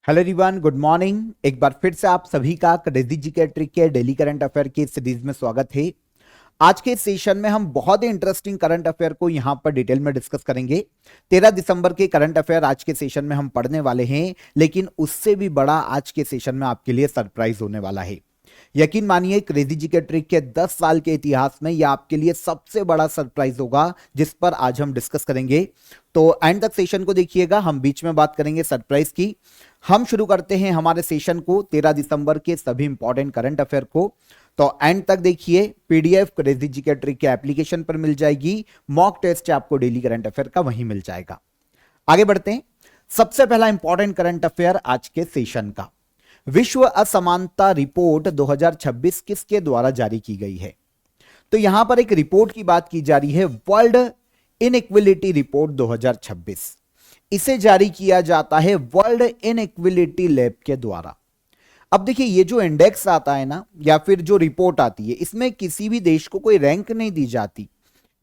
Hello everyone, good morning. एक बार फिर से आप सभी का क्रेजी जीके ट्रिक के डेली करंट अफेयर की सीरीज में स्वागत है। आज के सेशन में हम बहुत ही इंटरेस्टिंग करंट अफेयर को यहां पर डिटेल में डिस्कस करेंगे। 13 दिसंबर के करंट अफेयर आज के सेशन में हम पढ़ने वाले हैं, लेकिन उससे भी बड़ा आज के सेशन में आपके लिए सरप्राइज होने वाला है। यकीन मानिए, क्रेजी जीके ट्रिक के 10 साल के इतिहास में यह आपके लिए सबसे बड़ा सरप्राइज होगा जिस पर आज हम डिस्कस करेंगे। तो एंड तक सेशन को देखिएगा, हम बीच में बात करेंगे सरप्राइज की। हम शुरू करते हैं हमारे सेशन को 13 दिसंबर के सभी इंपॉर्टेंट करंट अफेयर को। तो एंड तक देखिए, पीडीएफ क्रेजी जीके ट्रिक के एप्लीकेशन पर मिल जाएगी, मॉक टेस्ट आपको डेली करंट अफेयर का वहीं मिल जाएगा। आगे बढ़ते हैं। सबसे पहला इंपॉर्टेंट करंट अफेयर आज के सेशन का, विश्व असमानता रिपोर्ट 2026 किसके द्वारा जारी की गई है? तो यहां पर एक रिपोर्ट की बात की जा रही है, वर्ल्ड इनइक्विलिटी रिपोर्ट 2026। इसे जारी किया जाता है वर्ल्ड इनइक्विलिटी लैब के द्वारा। अब देखिए, ये जो इंडेक्स आता है ना, या फिर जो रिपोर्ट आती है, इसमें किसी भी देश को कोई रैंक नहीं दी जाती,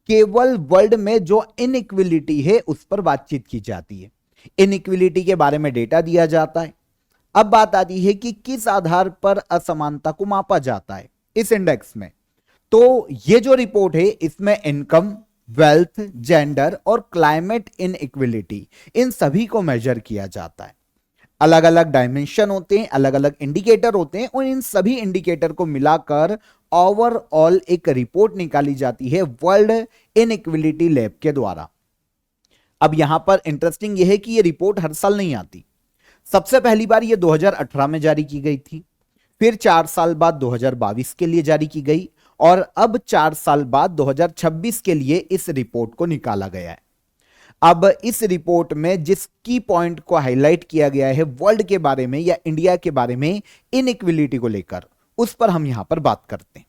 केवल वर्ल्ड में जो इनइक्विलिटी है उस पर बातचीत की जाती है। इनइक्विलिटी के बारे में डेटा दिया जाता है। अब बात आती है कि किस आधार पर असमानता को मापा जाता है इस इंडेक्स में। तो ये जो रिपोर्ट है, इसमें इनकम, वेल्थ, जेंडर और क्लाइमेट इनइक्विलिटी, इन सभी को मेजर किया जाता है। अलग अलग डायमेंशन होते हैं, अलग अलग इंडिकेटर होते हैं, और इन सभी इंडिकेटर को मिलाकर ओवरऑल एक रिपोर्ट निकाली जाती है वर्ल्ड इनइक्विलिटी लैब के द्वारा। अब यहां पर इंटरेस्टिंग यह है कि यह रिपोर्ट हर साल नहीं आती। सबसे पहली बार यह 2018 में जारी की गई थी, फिर 4 साल बाद 2022 के लिए जारी की गई, और अब 4 साल बाद 2026 के लिए इस रिपोर्ट को निकाला गया है। अब इस रिपोर्ट में जिस की पॉइंट को हाईलाइट किया गया है वर्ल्ड के बारे में या इंडिया के बारे में इनइक्विलिटी को लेकर, उस पर हम यहां पर बात करते हैं।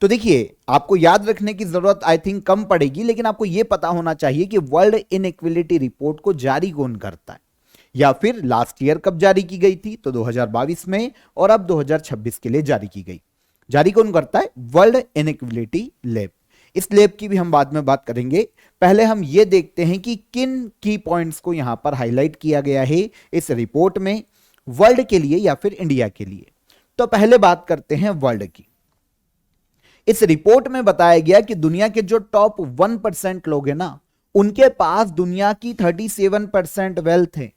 तो देखिए, आपको याद रखने की जरूरत आई थिंक कम पड़ेगी, लेकिन आपको यह पता होना चाहिए कि वर्ल्ड इनइक्विलिटी रिपोर्ट को जारी कौन करता है, या फिर लास्ट ईयर कब जारी की गई थी, तो 2022 में, और अब 2026 के लिए जारी की गई। जारी कौन करता है? World Inequality Lab. इस लैब की भी हम बाद में बात करेंगे। पहले हम ये देखते हैं कि किन की पॉइंट्स को यहां पर हाईलाइट किया गया है इस रिपोर्ट में, वर्ल्ड के लिए या फिर इंडिया के लिए। तो पहले बात करते हैं वर्ल्ड की। इस रिपोर्ट में बताया गया कि दुनिया के जो टॉप 1% लोग हैं ना, उनके पास दुनिया की 37% वेल्थ है।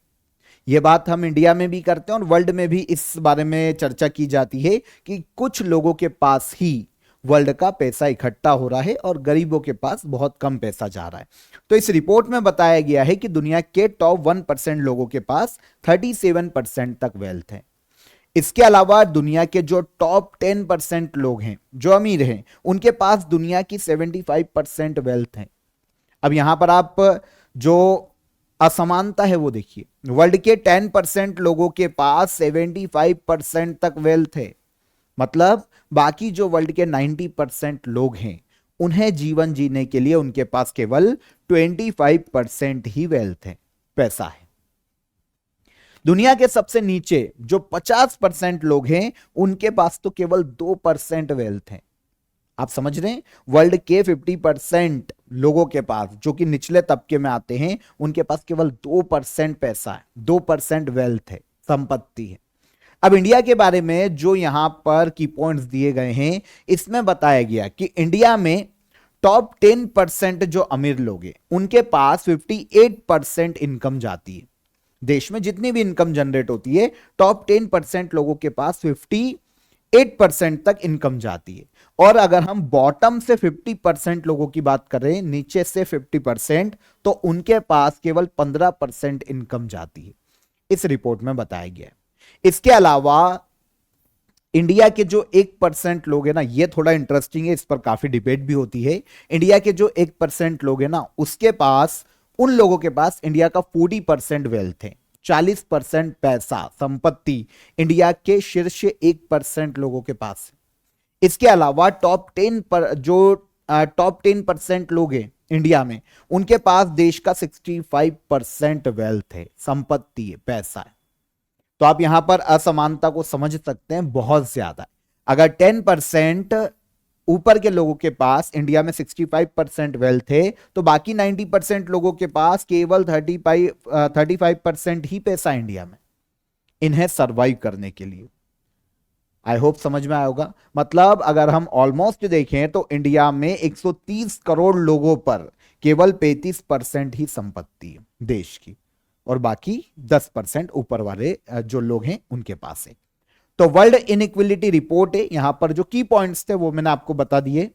यह बात हम इंडिया में भी करते हैं और वर्ल्ड में भी इस बारे में चर्चा की जाती है कि कुछ लोगों के पास ही वर्ल्ड का पैसा इकट्ठा हो रहा है और गरीबों के पास बहुत कम पैसा जा रहा है। तो इस रिपोर्ट में बताया गया है कि दुनिया के टॉप 1% लोगों के पास 37% तक वेल्थ है। इसके अलावा दुनिया के जो टॉप 10% लोग हैं, जो अमीर हैं, उनके पास दुनिया की 75% वेल्थ है। अब यहां पर आप जो असमानता है वो देखिए, वर्ल्ड के 10% लोगों के पास 75% तक वेल्थ है। मतलब बाकी जो वर्ल्ड के 90% लोग हैं, उन्हें जीवन जीने के लिए उनके पास केवल 25% ही वेल्थ है, पैसा है। दुनिया के सबसे नीचे जो 50% लोग हैं, उनके पास तो केवल 2% वेल्थ है। आप समझ रहे हैं? वर्ल्ड के 50% लोगों के पास, जो कि निचले तबके में आते हैं, उनके पास केवल 2% पैसा है, 2% वेल्थ है, संपत्ति है। अब इंडिया के बारे में जो यहां पर की पॉइंट्स दिए गए हैं, इसमें बताया गया कि इंडिया में टॉप 10% जो अमीर लोग हैं, उनके पास 58% इनकम जाती है। देश में जितनी भी इनकम जनरेट होती है, टॉप 10% लोगों के पास 58% तक इनकम जाती है। और अगर हम बॉटम से 50% लोगों की बात कर रहे हैं, नीचे से 50%, तो उनके पास केवल 15% इनकम जाती है। इस रिपोर्ट में बताया गया है। इसके अलावा इंडिया के जो 1% लोग हैं ना, ये थोड़ा इंटरेस्टिंग है, इस पर काफी डिबेट भी होती है। इंडिया के जो 1% लोग हैं ना, उसके पास, उन लोगों के पास इंडिया का 40% वेल्थ है, 40% पैसा, संपत्ति इंडिया के शीर्ष 1% लोगों के पास है। इसके अलावा टॉप 10% लोग हैं इंडिया में, उनके पास देश का 65% वेल्थ है, संपत्ति है, पैसा है। तो आप यहां पर असमानता को समझ सकते हैं, बहुत ज्यादा है। अगर 10% ऊपर के लोगों के पास इंडिया में 65% वेल्थ है, तो बाकी 90% लोगों के पास केवल 35% ही पैसा है इंडिया में। इन्हें सरवाइव करने के लिए। आई होप समझ में आया होगा। मतलब अगर हम ऑलमोस्ट देखें तो इंडिया में 130 करोड़ लोगों पर केवल 35% ही संपत्ति है देश की, और बाकी 10% ऊपर वाले जो लोग हैं उनके पास है। तो वर्ल्ड इनइक्विलिटी रिपोर्ट है, यहां पर जो की पॉइंट्स थे वो मैंने आपको बता दिए।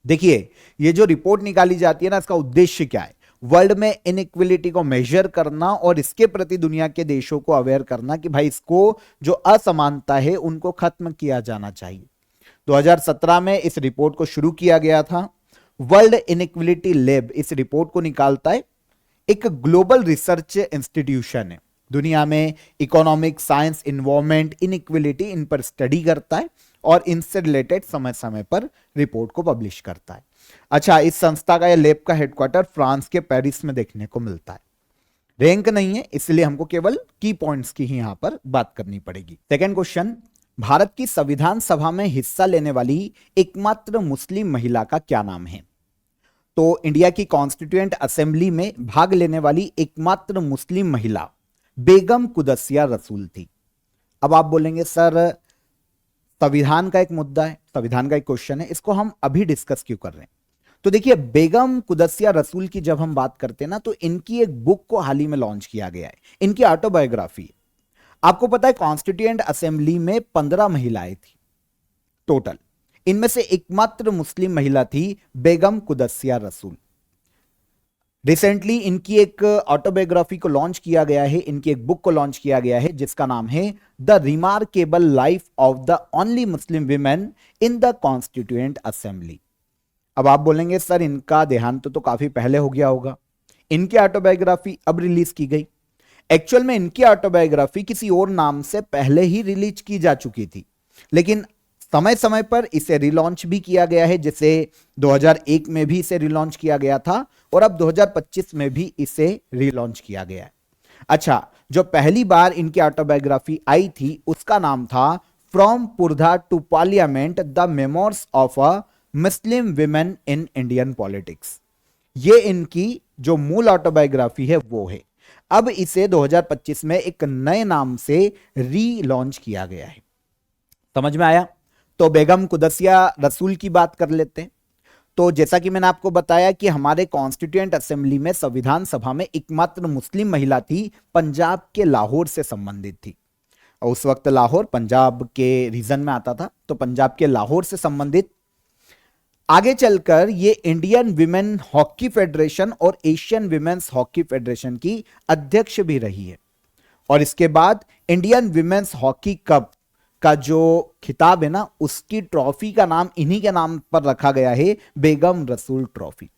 देखिए, ये जो रिपोर्ट निकाली जाती है ना, इसका उद्देश्य क्या है? वर्ल्ड में इनइक्विलिटी को मेजर करना और इसके प्रति दुनिया के देशों को अवेयर करना कि भाई इसको जो असमानता है उनको खत्म किया जाना चाहिए। 2017 में इस रिपोर्ट को शुरू किया गया था। वर्ल्ड इनइक्विलिटी लैब इस रिपोर्ट को निकालता है। एक ग्लोबल रिसर्च इंस्टीट्यूशन है, दुनिया में इकोनॉमिक, साइंस, इन्वायरमेंट, इनइक्विलिटी इन पर स्टडी करता है और इनसे रिलेटेड समय समय पर रिपोर्ट को पब्लिश करता है। अच्छा, इस संस्था का या लैब का हेडक्वार्टर फ्रांस के पेरिस में देखने को मिलता है। रैंक नहीं है, इसलिए हमको केवल की पॉइंट्स की ही यहां पर बात करनी पड़ेगी। सेकंड क्वेश्चन, भारत की संविधान सभा में हिस्सा लेने वाली एकमात्र मुस्लिम महिला का क्या नाम है? तो इंडिया की कॉन्स्टिट्यूएंट असेंबली में भाग लेने वाली एकमात्र मुस्लिम महिला बेगम कुदसिया रसूल थी। अब आप बोलेंगे सर संविधान का एक मुद्दा है, संविधान का एक क्वेश्चन है, इसको हम अभी डिस्कस क्यों कर रहे हैं? तो देखिए, बेगम कुदसिया रसूल की जब हम बात करते हैं ना, तो इनकी एक बुक को हाल ही में लॉन्च किया गया है, इनकी ऑटोबायोग्राफी। आपको पता है कॉन्स्टिट्यूएंट असेंबली में 15 महिलाएं थी टोटल, इनमें से एकमात्र मुस्लिम महिला थी बेगम कुदसिया रसूल। रिसेंटली इनकी एक ऑटोबायोग्राफी को लॉन्च किया गया है, इनकी एक बुक को लॉन्च किया गया है जिसका नाम है the remarkable life of the only Muslim women in the constituent assembly. अब आप बोलेंगे सर इनका देहांत तो काफी पहले हो गया होगा, इनकी ऑटोबायोग्राफी अब रिलीज की गई। एक्चुअल में इनकी ऑटोबायोग्राफी किसी और नाम से पहले ही रिलीज की जा चुकी थी, लेकिन समय समय पर इसे रिलॉन्च भी किया गया है, जैसे 2001 में भी इसे रिलॉन्च किया गया था और अब 2025 में भी इसे रिलॉन्च किया गया है। अच्छा, जो पहली बार इनकी ऑटोबायोग्राफी आई थी उसका नाम था from Purdah to parliament the memoirs of a Muslim women in Indian politics. ये इनकी जो मूल ऑटोबायोग्राफी है वो है। अब इसे 2025 में एक नए नाम से रीलॉन्च किया गया है। समझ में आया? तो बेगम कुदसिया रसूल की बात कर लेते हैं। तो जैसा कि मैंने आपको बताया कि हमारे कॉन्स्टिट्यूएंट असेंबली में संविधान सभा में एकमात्र मुस्लिम महिला थी, पंजाब के लाहौर से संबंधित थी। और उस वक्त लाहौर पंजाब के रीजन में आता था, तो पंजाब के लाहौर से संबंधित। आगे चलकर ये इंडियन विमेन हॉकी फेडरेशन और एशियन विमेन्स हॉकी फेडरेशन की अध्यक्ष भी रही है। और इसके बाद इंडियन विमेन्स हॉकी कप का जो खिताब है ना, उसकी ट्रॉफी का नाम इन्हीं के नाम पर रखा गया है, बेगम रसूल ट्रॉफी,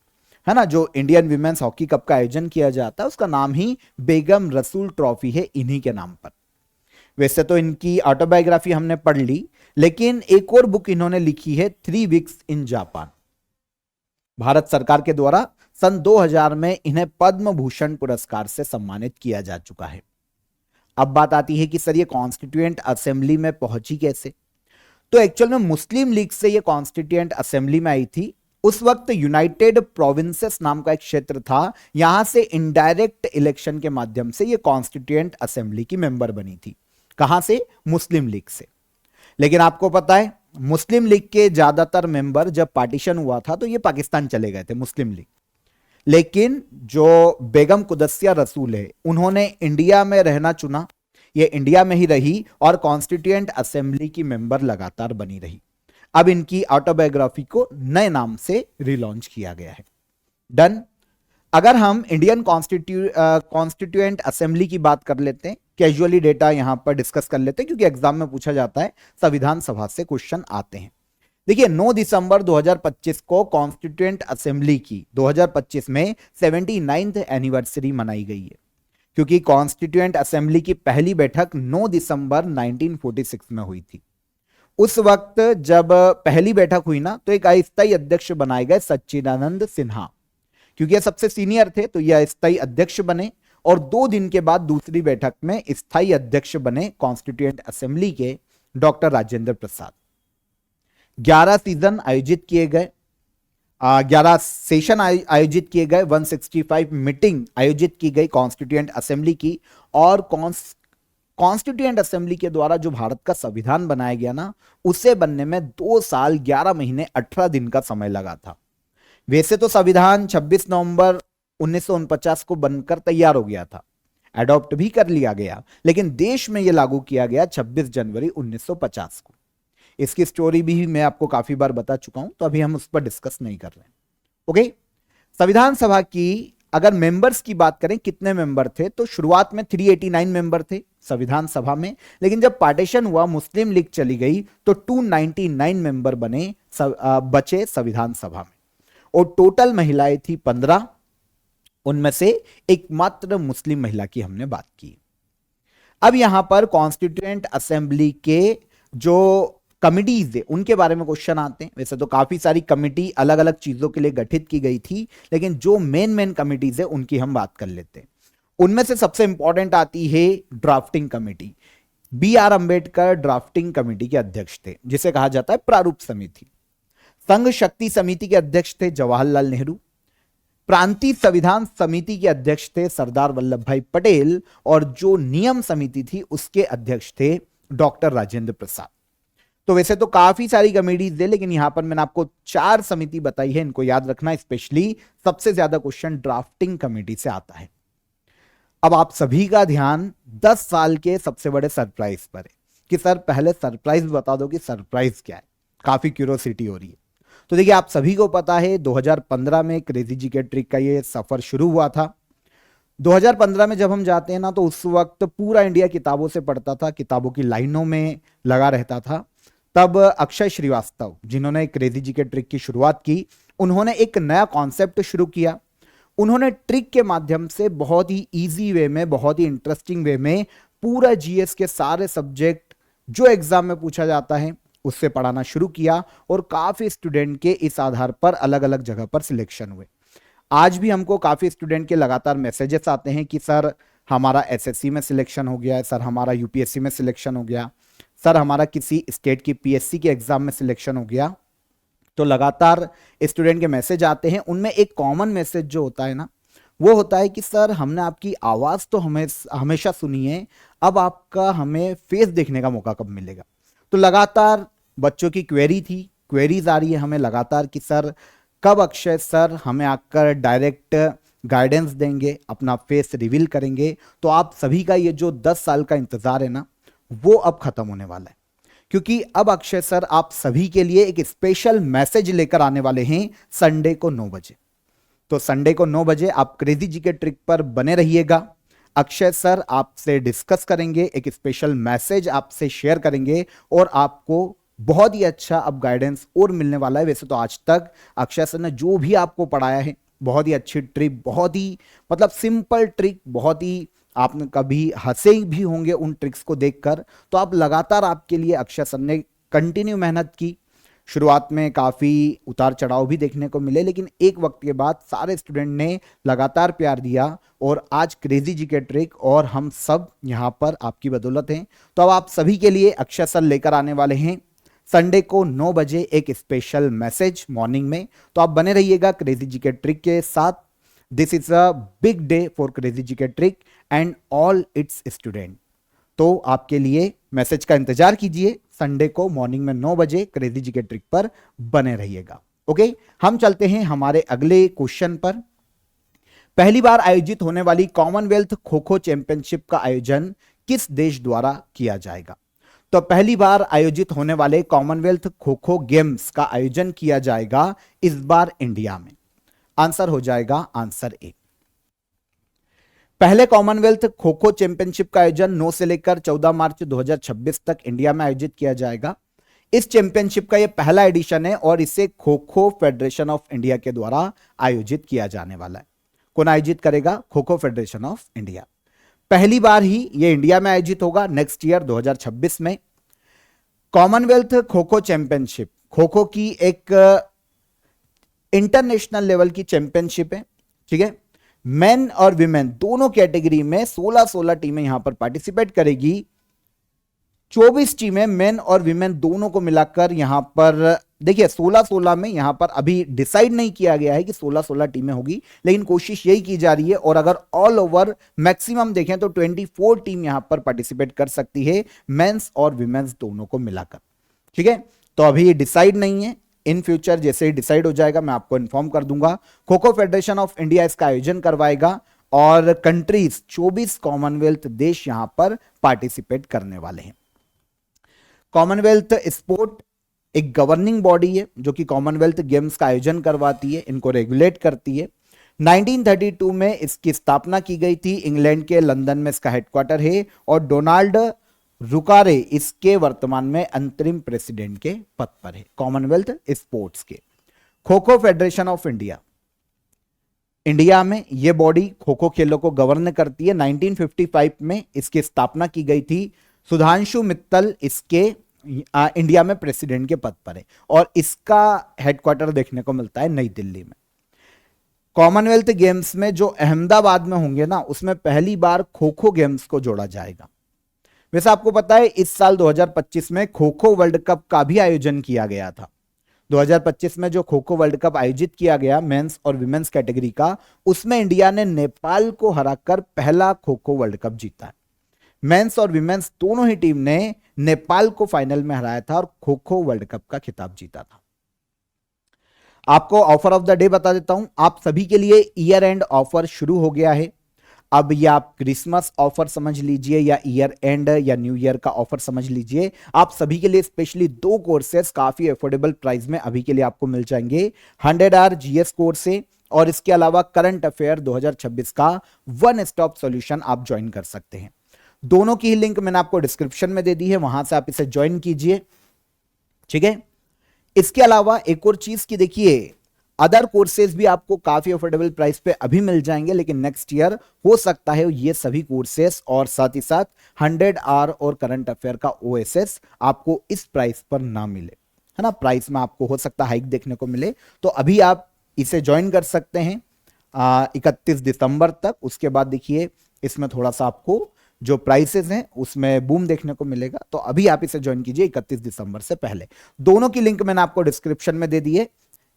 है ना। जो इंडियन विमेन्स हॉकी कप का आयोजन किया जाता है उसका नाम ही बेगम रसूल ट्रॉफी है, इन्हीं के नाम पर। वैसे तो इनकी ऑटोबायोग्राफी हमने पढ़ ली, लेकिन एक और बुक इन्होंने लिखी है 3 वीक्स इन जापान। भारत सरकार के द्वारा सन 2000 में इन्हें पद्म भूषण पुरस्कार से सम्मानित किया जा चुका है। अब बात आती है कि सर ये कॉन्स्टिट्यूएंट असेंबली में पहुंची कैसे? तो एक्चुअल में मुस्लिम लीग से ये कॉन्स्टिट्यूएंट असेंबली में आई थी। उस वक्त यूनाइटेड प्रोविंसेस नाम का एक क्षेत्र था, यहां से इनडायरेक्ट इलेक्शन के माध्यम से ये कॉन्स्टिट्यूएंट असेंबली की मेंबर बनी थी। कहां से? मुस्लिम लीग से। लेकिन आपको पता है मुस्लिम लीग के ज्यादातर मेंबर जब पार्टीशन हुआ था तो ये पाकिस्तान चले गए थे, मुस्लिम लीग। लेकिन जो बेगम कुदसिया रसूल है उन्होंने इंडिया में रहना चुना, ये इंडिया में ही रही और कॉन्स्टिट्यूएंट असेंबली की मेंबर लगातार बनी रही। अब इनकी ऑटोबायोग्राफी को नए नाम से रिलॉन्च किया गया है। डन। अगर हम इंडियन कॉन्स्टिट्यूएंट असेंबली की बात कर लेते हैं, कैजुअली डेटा यहां पर डिस्कस कर लेते हैं क्योंकि एग्जाम में पूछा जाता है, संविधान सभा से क्वेश्चन आते हैं। देखिए 9 दिसंबर 2025 को कॉन्स्टिट्यूएंट असेंबली की 2025 में 79th एनिवर्सरी मनाई गई है, क्योंकि कॉन्स्टिट्यूएंट असेंबली की पहली बैठक 9 दिसंबर 1946 में हुई थी। उस वक्त जब पहली बैठक हुई ना, तो एक अस्थायी अध्यक्ष बनाए गए सच्चिदानंद सिन्हा, क्योंकि ये सबसे सीनियर थे तो ये अस्थायी अध्यक्ष बने। और 2 दिन के बाद दूसरी बैठक में स्थायी अध्यक्ष बने कॉन्स्टिट्यूएंट असेंबली के डॉक्टर राजेंद्र प्रसाद। 11 सीजन आयोजित किए गए, 11 सेशन आयोजित किए गए, 165 मीटिंग आयोजित की गई कॉन्स्टिट्यूएंट असेंबली की। और कॉन्स्टिट्यूएंट असेंबली के द्वारा जो भारत का संविधान बनाया गया ना, उसे बनने में 2 साल 11 महीने 18 दिन का समय लगा था। वैसे तो संविधान 26 नवंबर 1949 को बनकर तैयार हो गया था, एडॉप्ट भी कर लिया गया, लेकिन देश में यह लागू किया गया 26 जनवरी 1950 को। इसकी स्टोरी भी मैं आपको काफी बार बता चुका हूं, तो अभी हम उस पर डिस्कस नहीं कर रहे हैं। ओके, संविधान सभा की अगर मेंबर्स की बात करें, कितने मेंबर थे, तो शुरुआत में 389 मेंबर थे संविधान सभा में, लेकिन जब पार्टीशन हुआ, मुस्लिम लीग चली गई, तो 299 मेंबर बचे संविधान सभा में, और टोटल महिलाएं थी 15। उनमें से एकमात्र मुस्लिम महिला की हमने बात की। अब यहां पर कॉन्स्टिट्यूएंट असेंबली के जो कमिटीज है उनके बारे में क्वेश्चन आते हैं। वैसे तो काफी सारी कमिटी अलग अलग चीजों के लिए गठित की गई थी, लेकिन जो मेन कमिटीज है उनकी हम बात कर लेते हैं। उनमें से सबसे इंपॉर्टेंट आती है drafting committee. B.R. Ambedkar drafting committee के अध्यक्ष थे, जिसे कहा जाता है प्रारूप समिति। संघ शक्ति समिति के अध्यक्ष थे जवाहरलाल नेहरू। प्रांतीय संविधान समिति के अध्यक्ष थे सरदार वल्लभ भाई पटेल, और जो नियम समिति थी उसके अध्यक्ष थे डॉक्टर राजेंद्र प्रसाद। तो वैसे तो काफी सारी कमेटीज है, लेकिन यहां पर मैंने आपको 4 समिति बताई है, इनको याद रखना। स्पेशली सबसे ज्यादा क्वेश्चन ड्राफ्टिंग कमेटी से आता है। अब आप सभी का ध्यान 10 साल के सबसे बड़े सरप्राइज पर है कि सर पहले सरप्राइज बता दो कि सरप्राइज क्या है, काफी क्यूरियोसिटी हो रही है। तो देखिए, आप सभी को पता है 2015 में क्रेजी जीके ट्रिक का ये सफर शुरू हुआ था। 2015 में जब हम जाते हैं ना, तो उस वक्त पूरा इंडिया किताबों से पढ़ता था, किताबों की लाइनों में लगा रहता था। तब अक्षय श्रीवास्तव, जिन्होंने क्रेजी जीके ट्रिक की शुरुआत की, उन्होंने एक नया कॉन्सेप्ट शुरू किया। उन्होंने ट्रिक के माध्यम से बहुत ही इजी वे में, बहुत ही इंटरेस्टिंग वे में पूरा जीएस के सारे सब्जेक्ट जो एग्जाम में पूछा जाता है उससे पढ़ाना शुरू किया, और काफी स्टूडेंट के इस आधार पर अलग अलग जगह पर सिलेक्शन हुए। आज भी हमको काफी स्टूडेंट के लगातार मैसेजेस आते हैं कि सर हमारा एसएससी में सिलेक्शन हो गया है, सर हमारा यूपीएससी में सिलेक्शन हो गया, सर हमारा किसी स्टेट की पीएससी के एग्जाम में सिलेक्शन हो गया। तो लगातार स्टूडेंट के मैसेज आते हैं। उनमें एक कॉमन मैसेज जो होता है ना, वो होता है कि सर हमने आपकी आवाज तो हमेशा सुनी है, अब आपका हमें फेस देखने का मौका कब मिलेगा। तो लगातार बच्चों की क्वेरीज आ रही है हमें लगातार कि सर कब अक्षय सर हमें आकर डायरेक्ट गाइडेंस देंगे, अपना फेस रिवील करेंगे। तो आप सभी का ये जो 10 साल का इंतजार है ना, वो अब खत्म होने वाला है, क्योंकि अब अक्षय सर आप सभी के लिए एक स्पेशल मैसेज लेकर आने वाले हैं संडे को 9 बजे। तो संडे को 9 बजे आप क्रेजी जीके ट्रिक पर बने रहिएगा। अक्षय सर आपसे डिस्कस करेंगे, एक स्पेशल मैसेज आपसे शेयर करेंगे, और आपको बहुत ही अच्छा अब गाइडेंस और मिलने वाला है। वैसे तो आज तक अक्षय सर ने जो भी आपको पढ़ाया है, बहुत ही अच्छी ट्रिक, बहुत ही मतलब सिंपल ट्रिक, बहुत ही आपने कभी हंसे भी होंगे उन ट्रिक्स को देखकर। तो आप लगातार, आपके लिए अक्षय सर ने कंटिन्यू मेहनत की। शुरुआत में काफी उतार चढ़ाव भी देखने को मिले, लेकिन एक वक्त के बाद सारे स्टूडेंट ने लगातार प्यार दिया, और आज क्रेजी जीके ट्रिक और हम सब यहां पर आपकी बदौलत हैं। तो अब आप सभी के लिए अक्षय सर लेकर आने वाले हैं संडे को 9 बजे एक स्पेशल मैसेज मॉर्निंग में। तो आप बने रहिएगा क्रेजी जीके ट्रिक के साथ। This is a big day for crazy GK trick and all it's student. तो आपके लिए मैसेज का इंतजार कीजिए, संडे को मॉर्निंग में 9 बजे क्रेजी जीके ट्रिक पर बने रहिएगा। ओके, हम चलते हैं हमारे अगले क्वेश्चन पर। पहली बार आयोजित होने वाली कॉमनवेल्थ खो खो चैंपियनशिप का आयोजन किस देश द्वारा किया जाएगा? तो पहली बार आयोजित होने वाले कॉमनवेल्थ खो खो गेम्स का आयोजन किया जाएगा इस बार इंडिया में। आंसर हो जाएगा आंसर ए। पहले कॉमनवेल्थ खो खो चैंपियनशिप का आयोजन 9 से लेकर 14 मार्च 2026 तक इंडिया में आयोजित किया जाएगा। इस चैंपियनशिप का यह पहला एडिशन है, और इसे kho kho federation of India के द्वारा आयोजित किया जाने वाला है। कौन आयोजित करेगा? Kho kho federation of India. पहली बार ही यह इंडिया में आयोजित होगा नेक्स्ट ईयर 2026 में। कॉमनवेल्थ खो खो चैंपियनशिप खो खो की एक इंटरनेशनल लेवल की चैंपियनशिप है, ठीक है। मेन और विमेन दोनों कैटेगरी में 16-16 टीमें यहां पर पार्टिसिपेट करेगी। 24 टीमें मेन और विमेन दोनों को मिलाकर यहां पर देखिए 16-16 में यहां पर अभी डिसाइड नहीं किया गया है कि 16-16 टीमें होगी, लेकिन कोशिश यही की जा रही है। और अगर ऑल ओवर मैक्सिमम देखें तो 24 टीम यहां पर पार्टिसिपेट कर सकती है, मेंस और विमेन्स दोनों को मिलाकर। ठीक है, तो अभी ये डिसाइड नहीं है, इन फ्यूचर जैसे ही डिसाइड हो जाएगा मैं आपको इन्फॉर्म कर दूंगा। Kho kho federation of India इसका आयोजन करवाएगा और कंट्रीज 24 कॉमनवेल्थ देश यहां पर पार्टिसिपेट करने वाले हैं। कॉमनवेल्थ स्पोर्ट एक गवर्निंग बॉडी है जो कि कॉमनवेल्थ गेम्स का आयोजन करवाती है, इनको रेगुलेट करती है। 1932 में इसकी स्थापना की गई थी, इंग्लैंड के लंदन में इसका हेडक्वार्टर है और डोनाल्ड रुकारे इसके वर्तमान में अंतरिम प्रेसिडेंट के पद पर है, कॉमनवेल्थ स्पोर्ट्स के। Kho kho federation of India, India में यह बॉडी खो खो खेलों को गवर्न करती है। 1955 में इसकी स्थापना की गई थी, सुधांशु मित्तल इसके इंडिया में प्रेसिडेंट के पद पर है और इसका हेडक्वार्टर देखने को मिलता है नई दिल्ली में। कॉमनवेल्थ गेम्स में जो अहमदाबाद में होंगे ना, उसमें पहली बार खो खो गेम्स को जोड़ा जाएगा। वैसे आपको पता है इस साल 2025 में खो खो वर्ल्ड कप का भी आयोजन किया गया था। 2025 में जो खो खो वर्ल्ड कप आयोजित किया गया मेंस और विमेन्स कैटेगरी का, उसमें इंडिया ने नेपाल को हराकर पहला खो खो वर्ल्ड कप जीता है। मेंस और विमेन्स दोनों ही टीम ने नेपाल को फाइनल में हराया था और खो खो वर्ल्ड कप का खिताब जीता था। आपको ऑफर ऑफ द डे बता देता हूं, आप सभी के लिए ईयर एंड ऑफर शुरू हो गया है। अब ये आप क्रिसमस ऑफर समझ लीजिए या ईयर एंड या न्यू ईयर का ऑफर समझ लीजिए, आप सभी के लिए स्पेशली 2 कोर्सेस काफी अफोर्डेबल प्राइस में अभी के लिए आपको मिल जाएंगे। 100 आवर जीएस कोर्स है और इसके अलावा करंट अफेयर 2026 का वन स्टॉप सॉल्यूशन आप ज्वाइन कर सकते हैं। दोनों की ही लिंक मैंने आपको डिस्क्रिप्शन में दे दी है, वहां से आप इसे ज्वाइन कीजिए। ठीक है, इसके अलावा एक और चीज की देखिए, अदर कोर्सेज भी आपको काफी अफोर्डेबल प्राइस पे अभी मिल जाएंगे, लेकिन नेक्स्ट ईयर हो सकता है ये सभी कोर्सेज और साथ ही साथ 100 आवर और करंट अफेयर का ओएसएस आपको इस प्राइस पर ना मिले, है ना। प्राइस में आपको हो सकता है हाइक देखने को मिले, तो अभी आप इसे ज्वाइन कर सकते हैं 31 दिसंबर तक। उसके बाद देखिए इसमें थोड़ा सा आपको जो प्राइसेस हैं उसमें बूम देखने को मिलेगा, तो अभी आप इसे ज्वाइन कीजिए 31 दिसंबर से पहले। दोनों की लिंक मैंने आपको डिस्क्रिप्शन में दे दी है।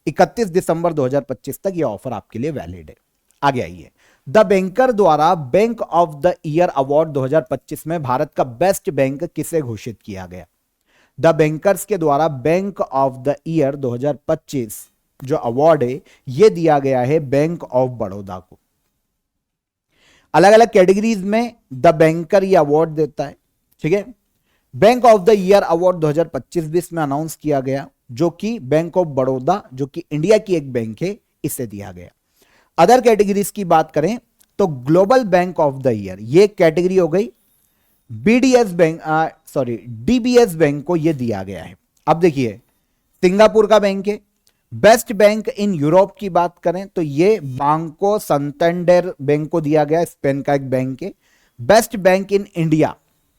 31 दिसंबर 2025 तक यह ऑफर आपके लिए वैलिड है। आगे आइए, द बैंकर द्वारा bank of the year award 2025 में भारत का बेस्ट बैंक किसे घोषित किया गया? द बैंकर्स के द्वारा बैंक ऑफ द ईयर 2025 जो अवार्ड है यह दिया गया है बैंक ऑफ बड़ौदा को। अलग अलग कैटेगरीज में द बैंकर ये अवार्ड देता है। ठीक है, bank of the year award 2025-20 में अनाउंस किया गया, जो कि बैंक ऑफ बड़ौदा जो कि इंडिया की एक बैंक है इसे दिया गया। अदर कैटेगरीज की बात करें तो global bank of the year ये कैटेगरी हो गई, बीडीएस बैंक डीबीएस बैंक को यह दिया गया है। अब देखिए सिंगापुर का बैंक है। बेस्ट बैंक इन यूरोप की बात करें तो ये बांको संटेंडर बैंक को दिया गया, स्पेन का एक बैंक है। Best bank in India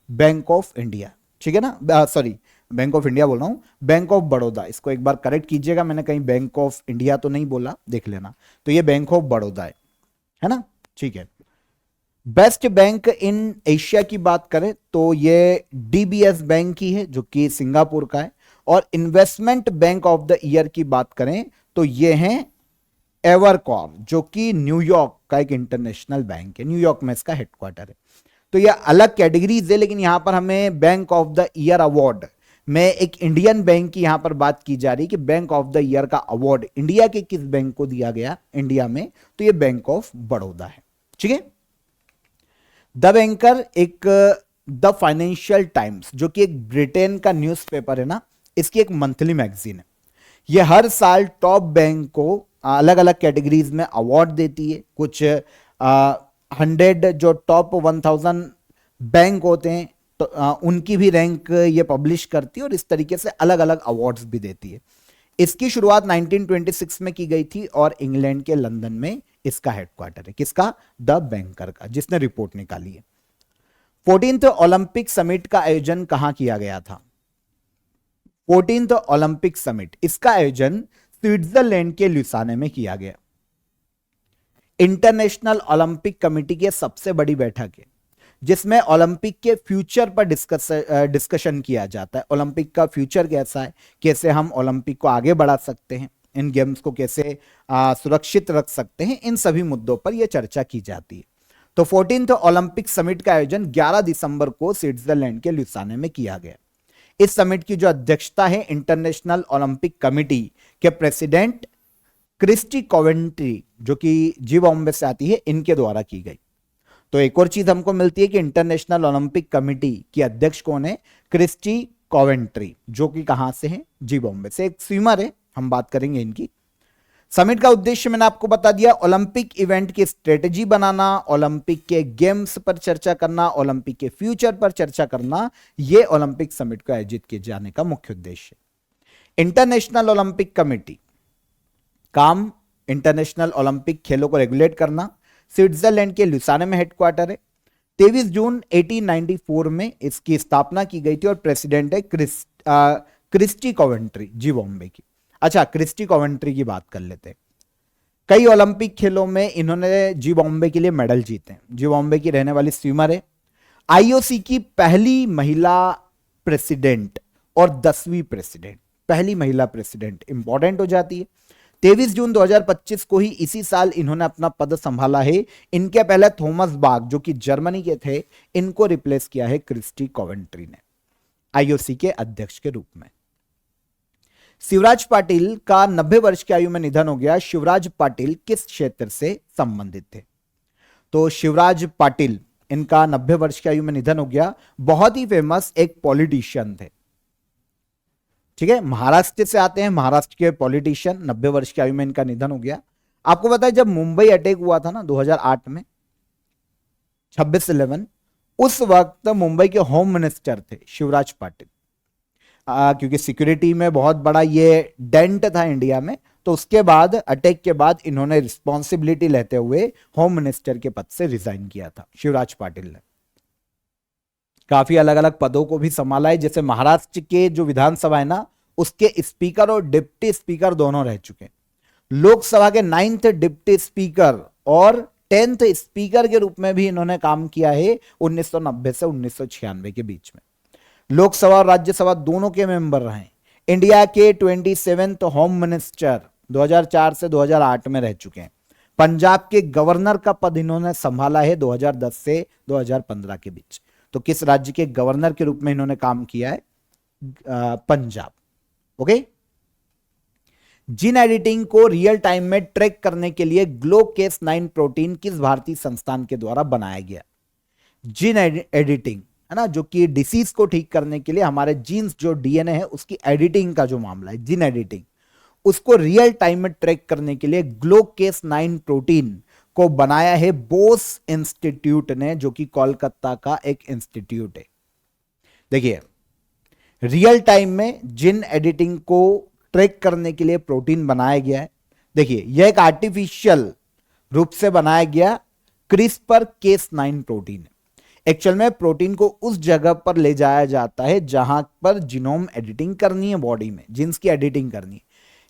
bank of India, ठीक है ना, सॉरी बैंक ऑफ इंडिया बोल रहा हूं, बैंक ऑफ बड़ौदा, इसको एक बार करेक्ट कीजिएगा, मैंने कहीं बैंक ऑफ इंडिया तो नहीं बोला, देख लेना। तो ये बैंक ऑफ बड़ौदा है ना, ठीक है। बेस्ट बैंक इन एशिया की बात करें तो ये डीबीएस बैंक ही है जो कि सिंगापुर का है। और investment bank of the year की बात करें तो ये है एवरकॉर जो कि न्यूयॉर्क का एक इंटरनेशनल बैंक है, न्यूयॉर्क में इसका हेडक्वार्टर है। तो ये अलग कैटेगरीज है, लेकिन यहां पर हमें bank of the year award में एक इंडियन बैंक की यहां पर बात की जा रही है कि बैंक ऑफ द ईयर का अवार्ड इंडिया के किस बैंक को दिया गया इंडिया में, तो ये बैंक ऑफ बड़ौदा है। ठीक है, द बैंकर एक द फाइनेंशियल टाइम्स जो कि एक ब्रिटेन का न्यूज़पेपर है ना, इसकी एक मंथली मैगजीन है। ये हर साल टॉप बैंक को अलग अलग कैटेगरीज में अवार्ड देती है। कुछ 100 जो टॉप 1000 बैंक होते हैं तो उनकी भी रैंक ये पब्लिश करती है और इस तरीके से अलग अलग अवार्ड्स भी देती है। इसकी शुरुआत 1926 में की गई थी और इंग्लैंड के लंदन में इसका हेडक्वार्टर है। किसका? द बैंकर का, जिसने रिपोर्ट निकाली है। 14th ओलंपिक समिट का आयोजन कहां किया गया था? 14th ओलंपिक समिट, इसका आयोजन स्विट्जरलैंड के ल्यूसाने में किया गया। इंटरनेशनल ओलंपिक कमेटी की सबसे बड़ी बैठक है जिसमें ओलंपिक के फ्यूचर पर डिस्कशन किया जाता है। ओलंपिक का फ्यूचर कैसा है, कैसे हम ओलंपिक को आगे बढ़ा सकते हैं, इन गेम्स को कैसे सुरक्षित रख सकते हैं, इन सभी मुद्दों पर यह चर्चा की जाती है। तो 14th ओलंपिक समिट का आयोजन 11 दिसंबर को स्विट्जरलैंड के ल्यूसाने में किया गया। इस समिट की जो अध्यक्षता है इंटरनेशनल ओलंपिक कमेटी के प्रेसिडेंट क्रिस्टी कोवेंट्री, जो कि जिम्बाब्वे से आती है, इनके द्वारा की गई। तो एक और चीज हमको मिलती है कि इंटरनेशनल ओलंपिक कमेटी की अध्यक्ष कौन है, क्रिस्टी कोवेंट्री, जो कि कहां से है, जिम्बाब्वे से, एक स्विमर है, हम बात करेंगे इनकी। समिट का उद्देश्य मैंने आपको बता दिया, ओलंपिक इवेंट की स्ट्रेटेजी बनाना, ओलंपिक के गेम्स पर चर्चा करना, ओलंपिक के फ्यूचर पर चर्चा करना, यह ओलंपिक समिट को आयोजित किए जाने का मुख्य उद्देश्य है। इंटरनेशनल ओलंपिक कमेटी काम इंटरनेशनल ओलंपिक खेलों को रेगुलेट करना, स्विट्जरलैंड के ल्यूसाने में हेडक्वार्टर है। 23 जून 1894 में इसकी स्थापना की गई थी और प्रेसिडेंट है क्रिस्टी कोवेंट्री, जिम्बाब्वे की। अच्छा, क्रिस्टी कोवेंट्री की बात कर लेते हैं। कई ओलंपिक खेलों में इन्होंने जिम्बाब्वे के लिए मेडल जीते हैं। जिम्बाब्वे की रहने वाली स्विमर है, आईओसी की पहली महिला प्रेसिडेंट और 10वीं प्रेसिडेंट, पहली महिला प्रेसिडेंट इंपॉर्टेंट हो जाती है। 23 जून 2025 को ही इसी साल इन्होंने अपना पद संभाला है। इनके पहले थॉमस बाक, जो कि जर्मनी के थे, इनको रिप्लेस किया है क्रिस्टी कोवेंट्री ने आईओसी के अध्यक्ष के रूप में। शिवराज पाटिल का 90 वर्ष की आयु में निधन हो गया। शिवराज पाटिल किस क्षेत्र से संबंधित थे? तो शिवराज पाटिल, इनका 90 वर्ष की आयु में निधन हो गया। बहुत ही फेमस एक पॉलिटिशियन थे, ठीक है, महाराष्ट्र से आते हैं, महाराष्ट्र के पॉलिटिशियन। 90 वर्ष की आयु में इनका निधन हो गया। आपको पता है जब मुंबई अटैक हुआ था ना 2008 में, 26/11, उस वक्त मुंबई के होम मिनिस्टर थे शिवराज पाटिल। क्योंकि सिक्योरिटी में बहुत बड़ा ये डेंट था इंडिया में, तो उसके बाद, अटैक के बाद, इन्होंने रिस्पॉन्सिबिलिटी लेते हुए होम मिनिस्टर के पद से रिजाइन किया था शिवराज पाटिल ने। काफी अलग अलग पदों को भी संभाला है, जैसे महाराष्ट्र के जो विधानसभा है ना, उसके स्पीकर और डिप्टी स्पीकर दोनों रह चुके हैं। लोकसभा के 9th डिप्टी स्पीकर और 10th स्पीकर के रूप में भी इन्होंने काम किया है 1990 से 1996 के बीच में। लोकसभा और राज्यसभा दोनों के मेंबर रहे। इंडिया के 27th होम मिनिस्टर 2004 से 2008 में रह चुके हैं। पंजाब के गवर्नर का पद इन्होंने संभाला है 2010 से 2015 के बीच। तो किस राज्य के गवर्नर के रूप में इन्होंने काम किया है? पंजाब। ओके। जीन एडिटिंग को रियल टाइम में ट्रैक करने के लिए ग्लोकेस9 प्रोटीन किस भारतीय संस्थान के द्वारा बनाया गया? जीन एडिटिंग है ना, जो कि डिसीज को ठीक करने के लिए हमारे जीन्स जो डीएनए है उसकी एडिटिंग का जो मामला है, जीन एडिटिंग, उसको रियल टाइम में ट्रैक करने के लिए ग्लोकेस9 प्रोटीन को बनाया है बोस इंस्टीट्यूट ने, जो कि कोलकाता का एक इंस्टीट्यूट है। देखिए, रियल टाइम में जीन एडिटिंग को ट्रैक करने के लिए प्रोटीन बनाया गया है। देखिए, यह एक आर्टिफिशियल रूप से बनाया गया CRISPR-Cas9 प्रोटीन है। एक्चुअल में प्रोटीन को उस जगह पर ले जाया जाता है जहां पर जीनोम एडिटिंग करनी है, बॉडी में जीन्स की एडिटिंग करनी है।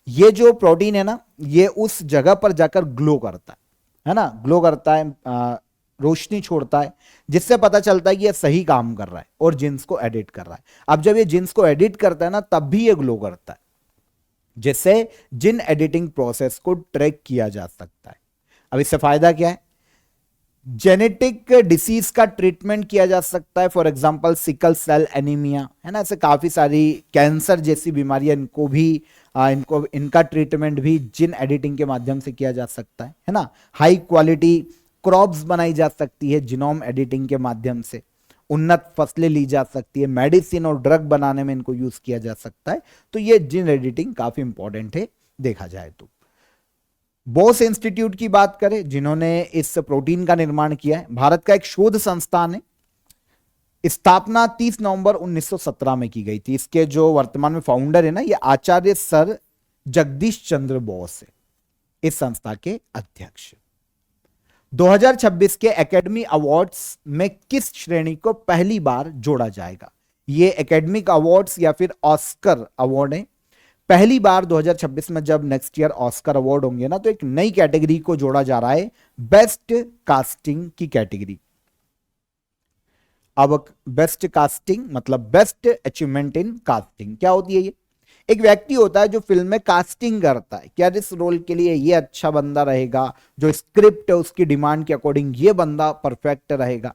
ये जो प्रोटीन है ना, ये उस जगह पर जाकर ग्लो करता है ना, ग्लो करता है, रोशनी छोड़ता है, जिससे पता चलता है कि ये सही काम कर रहा है और जीन्स को एडिट कर रहा है। अब जब ये जीन्स को एडिट करता है ना, तब भी ये ग्लो करता है, जिससे जीन एडिटिंग प्रोसेस को ट्रैक किया जा सकता है। अब इससे फायदा क्या है? जेनेटिक डिसीज का ट्रीटमेंट किया जा सकता है, for example sickle cell anaemia, है ना, ऐसे काफी सारी कैंसर जैसी बीमारियां, इनको भी इनका ट्रीटमेंट भी जीन एडिटिंग के माध्यम से किया जा सकता है ना। हाई क्वालिटी क्रॉप्स बनाई जा सकती है जीनोम एडिटिंग के माध्यम से, उन्नत फसलें ली जा सकती है, मेडिसिन और ड्रग बनाने में इनको यूज किया जा सकता है। तो ये जीन एडिटिंग काफी इंपॉर्टेंट है देखा जाए तो। बोस इंस्टीट्यूट की बात करें, जिन्होंने इस प्रोटीन का निर्माण किया है, भारत का एक शोध संस्थान है। स्थापना 30 नवंबर 1917 में की गई थी। इसके जो वर्तमान में फाउंडर है ना, ये आचार्य सर जगदीश चंद्र बोस है, इस संस्था के अध्यक्ष। 2026 के एकेडमी अवार्ड्स में किस श्रेणी को पहली बार जोड़ा जाएगा? ये एकेडमिक अवार्ड्स या फिर ऑस्कर अवार्ड है। पहली बार 2026 में जब नेक्स्ट ईयर ऑस्कर अवार्ड होंगे ना, तो एक नई कैटेगरी को जोड़ा जा रहा है, बेस्ट कास्टिंग की कैटेगरी। अब बेस्ट कास्टिंग मतलब बेस्ट अचीवमेंट इन कास्टिंग क्या होती है? ये एक व्यक्ति होता है जो फिल्म में कास्टिंग करता है कि यार इस रोल के लिए ये अच्छा बंदा रहेगा, जो स्क्रिप्ट है उसकी डिमांड के अकॉर्डिंग ये बंदा परफेक्ट रहेगा।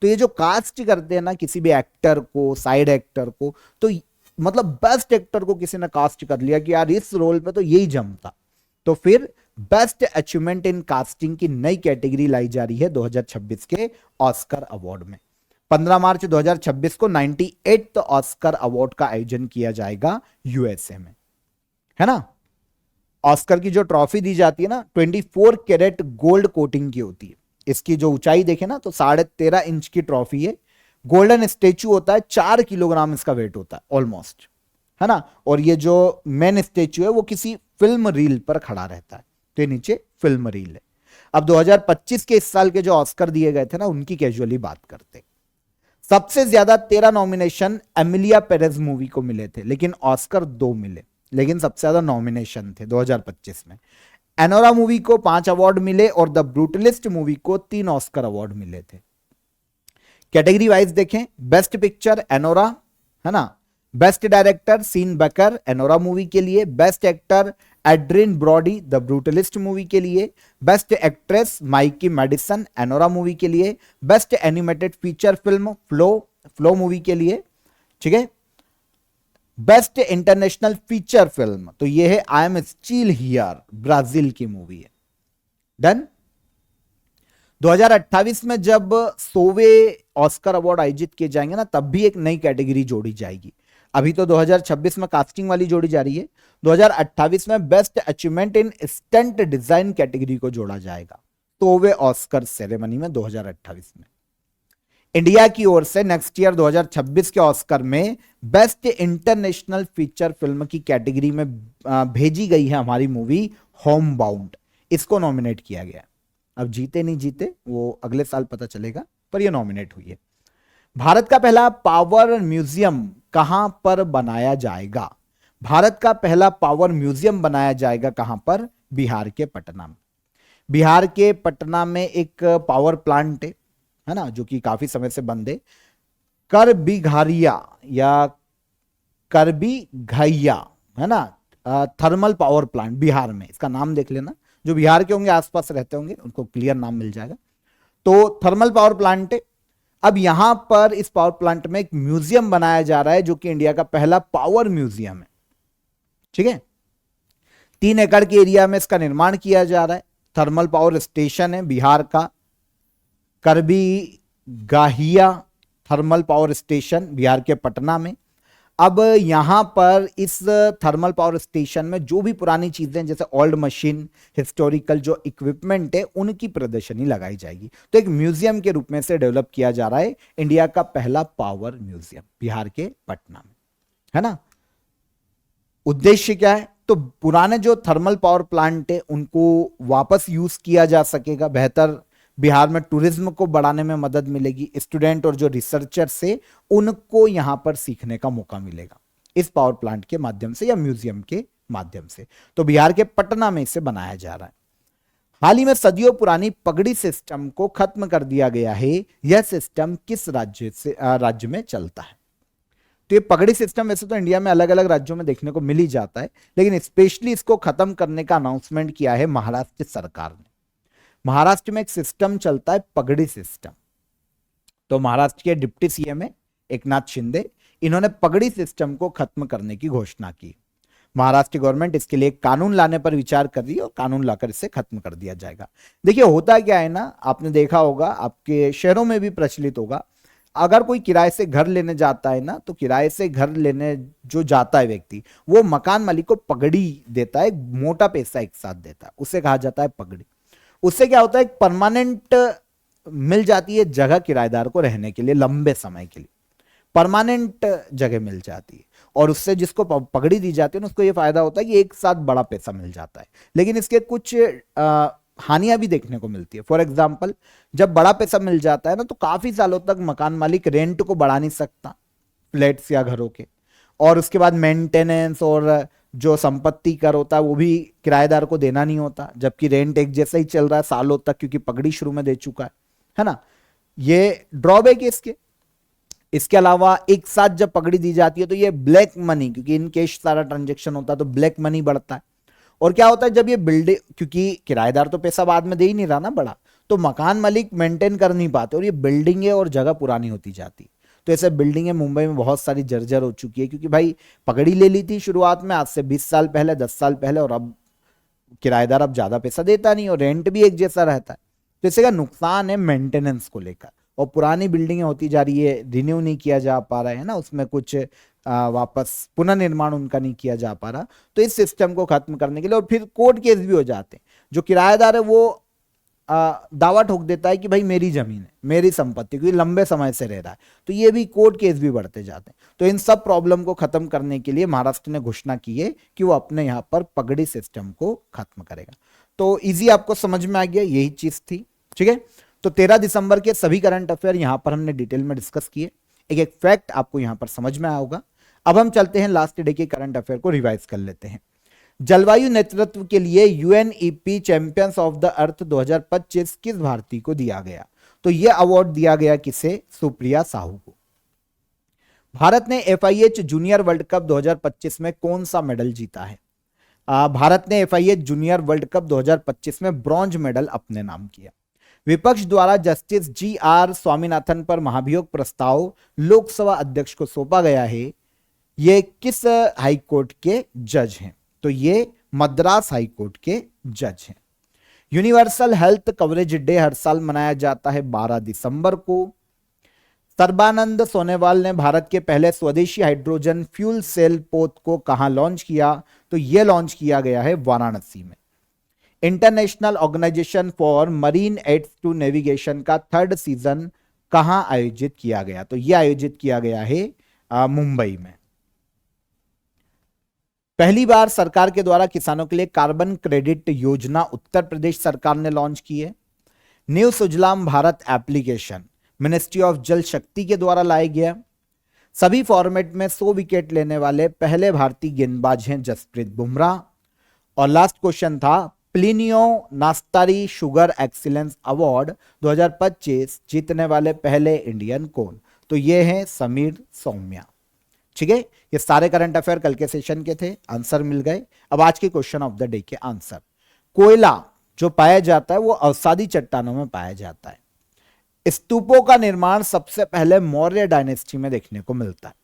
तो ये जो कास्ट करते हैं ना किसी भी एक्टर को, साइड एक्टर को, तो मतलब बेस्ट एक्टर को किसी ने कास्ट कर लिया कि यार इस रोल पे तो यही जमता, तो फिर बेस्ट अचीवमेंट इन कास्टिंग की नई कैटेगरी लाई जा रही है 2026 के ऑस्कर अवार्ड में। 15 मार्च 2026 को 98th ऑस्कर अवार्ड का आयोजन किया जाएगा यूएसए में, है ना। ऑस्कर की जो ट्रॉफी दी जाती है ना 24 कैरेट गोल्ड कोटिंग की होती है। इसकी जो ऊंचाई देखे ना तो 13.5 इंच की ट्रॉफी है। गोल्डन स्टेचू होता है, 4 किलोग्राम इसका वेट होता है ऑलमोस्ट, है ना। और ये जो मेन स्टेचू है वो किसी फिल्म रील पर खड़ा रहता है, तो ये नीचे फिल्म रील है। अब 2025 के इस साल के जो ऑस्कर दिए गए थे ना उनकी कैजुअली बात करते। सबसे ज्यादा 13 नॉमिनेशन एमिलिया पेरेज मूवी को मिले थे, लेकिन ऑस्कर 2 मिले, लेकिन सबसे ज्यादा नॉमिनेशन थे 2025 में। एनोरा मूवी को 5 अवार्ड मिले और द ब्रूटलिस्ट मूवी को 3 ऑस्कर अवार्ड मिले थे। कैटेगरी वाइज देखें, बेस्ट पिक्चर एनोरा, है ना। Best director Sean Baker Anora movie के लिए, best actor Adrien Brody the Brutalist movie के लिए, best actress Mikey Madison Anora movie के लिए, best animated feature film Flow movie के लिए, ठीक है। बेस्ट इंटरनेशनल फीचर फिल्म तो ये है I am still here, Brazil की मूवी है। डन। 2028 में जब 100वें ऑस्कर अवार्ड आयोजित किए जाएंगे ना तब भी एक नई कैटेगरी जोड़ी जाएगी। अभी तो 2026 में कास्टिंग वाली जोड़ी जा रही है, 2028 में best achievement in stunt design category को जोड़ा जाएगा 100वें ऑस्कर सेरेमनी में 2028 में। इंडिया की ओर से नेक्स्ट ईयर 2026 के ऑस्कर में बेस्ट इंटरनेशनल फीचर फिल्म की कैटेगरी में भेजी गई है हमारी मूवी होम बाउंड, इसको नॉमिनेट किया गया। अब जीते नहीं जीते वो अगले साल पता चलेगा, पर ये नॉमिनेट हुई है। भारत का पहला पावर म्यूजियम कहां पर बनाया जाएगा? भारत का पहला पावर म्यूजियम बनाया जाएगा कहां पर? बिहार के पटना में। बिहार के पटना में एक पावर प्लांट है ना, जो कि काफी समय से बंद है। करबिघारिया या करबी घैया, है ना, थर्मल पावर प्लांट बिहार में, इसका नाम देख लेना। जो बिहार के होंगे आसपास रहते होंगे उनको क्लियर नाम मिल जाएगा। तो थर्मल पावर प्लांट है। अब यहां पर इस पावर प्लांट में एक म्यूजियम बनाया जा रहा है जो कि इंडिया का पहला पावर म्यूजियम है, ठीक है। 3 एकड़ के एरिया में इसका निर्माण किया जा रहा है। थर्मल पावर स्टेशन है बिहार का करबी Gahiya thermal power station Bihar के पटना में। अब यहां पर इस थर्मल पावर स्टेशन में जो भी पुरानी चीजें जैसे ओल्ड मशीन, हिस्टोरिकल जो इक्विपमेंट है उनकी प्रदर्शनी लगाई जाएगी। तो एक म्यूजियम के रूप में से डेवलप किया जा रहा है इंडिया का पहला पावर म्यूजियम बिहार के पटना में, है ना। उद्देश्य क्या है? तो पुराने जो थर्मल पावर प्लांट है उनको वापस यूज किया जा सकेगा, बेहतर बिहार में टूरिज्म को बढ़ाने में मदद मिलेगी, स्टूडेंट और जो रिसर्चर से उनको यहां पर सीखने का मौका मिलेगा इस पावर प्लांट के माध्यम से या म्यूजियम के माध्यम से। तो बिहार के पटना में इसे बनाया जा रहा है। हाल ही में सदियों पुरानी पगड़ी सिस्टम को खत्म कर दिया गया है। यह सिस्टम किस राज्य में चलता है? तो ये पगड़ी सिस्टम वैसे तो इंडिया में अलग अलग राज्यों में देखने को मिल ही जाता है, लेकिन स्पेशली इसको खत्म करने का अनाउंसमेंट किया है महाराष्ट्र सरकार ने। महाराष्ट्र में एक सिस्टम चलता है पगड़ी सिस्टम। तो महाराष्ट्र के डिप्टी सीएम है एकनाथ शिंदे, इन्होंने पगड़ी सिस्टम को खत्म करने की घोषणा की। महाराष्ट्र गवर्नमेंट इसके लिए कानून लाने पर विचार कर रही है और कानून लाकर इसे खत्म कर दिया जाएगा। देखिए होता क्या है ना, आपने देखा होगा, आपके शहरों में भी प्रचलित होगा, अगर कोई किराए से घर लेने जाता है ना तो किराए से घर लेने जो जाता है व्यक्ति वो मकान मालिक को पगड़ी देता है, मोटा पैसा एक साथ देता है, उसे कहा जाता है पगड़ी। उससे क्या होता है, एक परमानेंट मिल जाती है जगह किराएदार को रहने के लिए, लंबे समय के लिए परमानेंट जगह मिल जाती है। और उससे जिसको पगड़ी दी जाती है ना उसको ये फायदा होता है कि एक साथ बड़ा पैसा मिल जाता है। लेकिन इसके कुछ हानियां भी देखने को मिलती है। फॉर एग्जाम्पल, जब बड़ा पैसा मिल जाता है ना तो काफी सालों तक मकान मालिक रेंट को बढ़ा नहीं सकता फ्लैट्स या घरों के, और उसके बाद मेंटेनेंस और जो संपत्ति कर होता है वो भी किराएदार को देना नहीं होता, जबकि रेंट एक जैसा ही चल रहा है सालों तक क्योंकि पगड़ी शुरू में दे चुका है ना। ये ड्रॉबैक है इसके। इसके अलावा एक साथ जब पगड़ी दी जाती है तो ये ब्लैक मनी, क्योंकि इन कैश सारा ट्रांजेक्शन होता है तो ब्लैक मनी बढ़ता है। और क्या होता है जब ये बिल्डिंग, क्योंकि किराएदार तो पैसा बाद में दे ही नहीं रहा ना बड़ा, तो मकान मालिक मेंटेन कर नहीं पाते और ये बिल्डिंगें और जगह पुरानी होती जाती। तो ऐसे बिल्डिंगें मुंबई में बहुत सारी जर्जर हो चुकी है, क्योंकि भाई पगड़ी ले ली थी शुरुआत में, आज से 20 साल पहले, 10 साल पहले, और अब किराएदार अब ज्यादा पैसा देता नहीं और रेंट भी एक जैसा रहता है। तो इससे का नुकसान है मेंटेनेंस को लेकर, और पुरानी बिल्डिंगें होती जा रही है, रिन्यू नहीं किया जा पा रहा है ना, उसमें कुछ वापस पुनर्निर्माण उनका नहीं किया जा पा रहा। तो इस सिस्टम को खत्म करने के लिए, और फिर कोर्ट केस भी हो जाते हैं, जो किराएदार है वो दावा ठोक देता है कि भाई मेरी जमीन है, मेरी संपत्ति, क्योंकि लंबे समय से रह रहा है, तो ये भी कोर्ट केस भी बढ़ते जाते हैं। तो इन सब प्रॉब्लम को खत्म करने के लिए महाराष्ट्र ने घोषणा की है कि वो अपने यहाँ पर पगड़ी सिस्टम को खत्म करेगा। तो इजी आपको समझ में आ गया, यही चीज थी, ठीक है। तो 13 दिसंबर के सभी करंट अफेयर यहां पर हमने डिटेल में डिस्कस किए, एक एक फैक्ट आपको यहां पर समझ में आया होगा। अब हम चलते हैं लास्ट डे के करंट अफेयर को रिवाइज कर लेते हैं। जलवायु नेतृत्व के लिए UNEP champions of the earth 2025 किस भारतीय को दिया गया? तो यह अवार्ड दिया गया किसे? सुप्रिया साहू को। भारत ने एफआईएच जूनियर वर्ल्ड कप 2025 में कौन सा मेडल जीता है? भारत ने एफआईएच जूनियर वर्ल्ड कप 2025 में ब्रॉन्ज मेडल अपने नाम किया। विपक्ष द्वारा जस्टिस जी.आर. स्वामीनाथन पर महाभियोग प्रस्ताव लोकसभा अध्यक्ष को सौंपा गया है, ये किस हाईकोर्ट के जज हैं? तो ये मद्रास हाईकोर्ट के जज हैं। यूनिवर्सल हेल्थ कवरेज डे हर साल मनाया जाता है 12 दिसंबर को। सर्बानंद सोनेवाल ने भारत के पहले स्वदेशी हाइड्रोजन फ्यूल सेल पोत को कहां लॉन्च किया? तो यह लॉन्च किया गया है वाराणसी में। International Organization for Marine Aids to Navigation का 3rd सीजन कहां आयोजित किया गया? तो यह आयोजित किया गया है मुंबई में। पहली बार सरकार के द्वारा किसानों के लिए कार्बन क्रेडिट योजना उत्तर प्रदेश सरकार ने लॉन्च की है। New Sujalam Bharat application ministry of जल शक्ति के द्वारा लाया गया। सभी फॉर्मेट में 100 विकेट लेने वाले पहले भारतीय गेंदबाज हैं जसप्रीत बुमराह। और लास्ट क्वेश्चन था, प्लिनियो नास्तारी शुगर एक्सीलेंस अवार्ड 2025 जीतने वाले पहले इंडियन कौन? तो ये हैं समीर सौम्या। ठीक है, ये सारे करंट अफेयर कल के सेशन के थे, आंसर मिल गए। अब आज के क्वेश्चन ऑफ द डे के आंसर। कोयला जो पाया जाता है वो अवसादी चट्टानों में पाया जाता है। स्तूपों का निर्माण सबसे पहले मौर्य डायनेस्टी में देखने को मिलता है।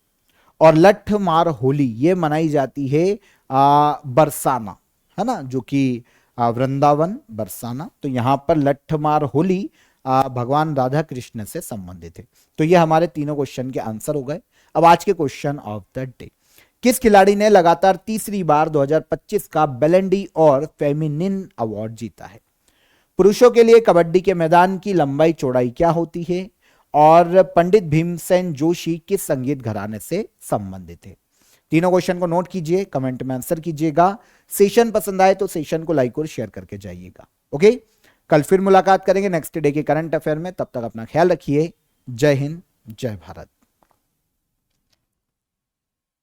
और लठमार होली ये मनाई जाती है बरसाना, है ना, जो कि वृंदावन बरसाना। तो यहां पर लठमार होली भगवान राधा कृष्ण से संबंधित है। तो ये हमारे तीनों क्वेश्चन के आंसर हो गए। अब आज के क्वेश्चन ऑफ द डे। किस खिलाड़ी ने लगातार तीसरी बार 2025 का बेलेंडी और फेमिनिन अवार्ड जीता है? पुरुषों के लिए कबड्डी के मैदान की लंबाई चौड़ाई क्या होती है? और पंडित भीमसेन जोशी किस संगीत घराने से संबंधित है? तीनों क्वेश्चन को नोट कीजिए, कमेंट में आंसर कीजिएगा। सेशन पसंद आए तो सेशन को लाइक और शेयर करके जाइएगा। ओके, कल फिर मुलाकात करेंगे नेक्स्ट डे के करंट अफेयर में। तब तक अपना ख्याल रखिए। जय हिंद, जय भारत।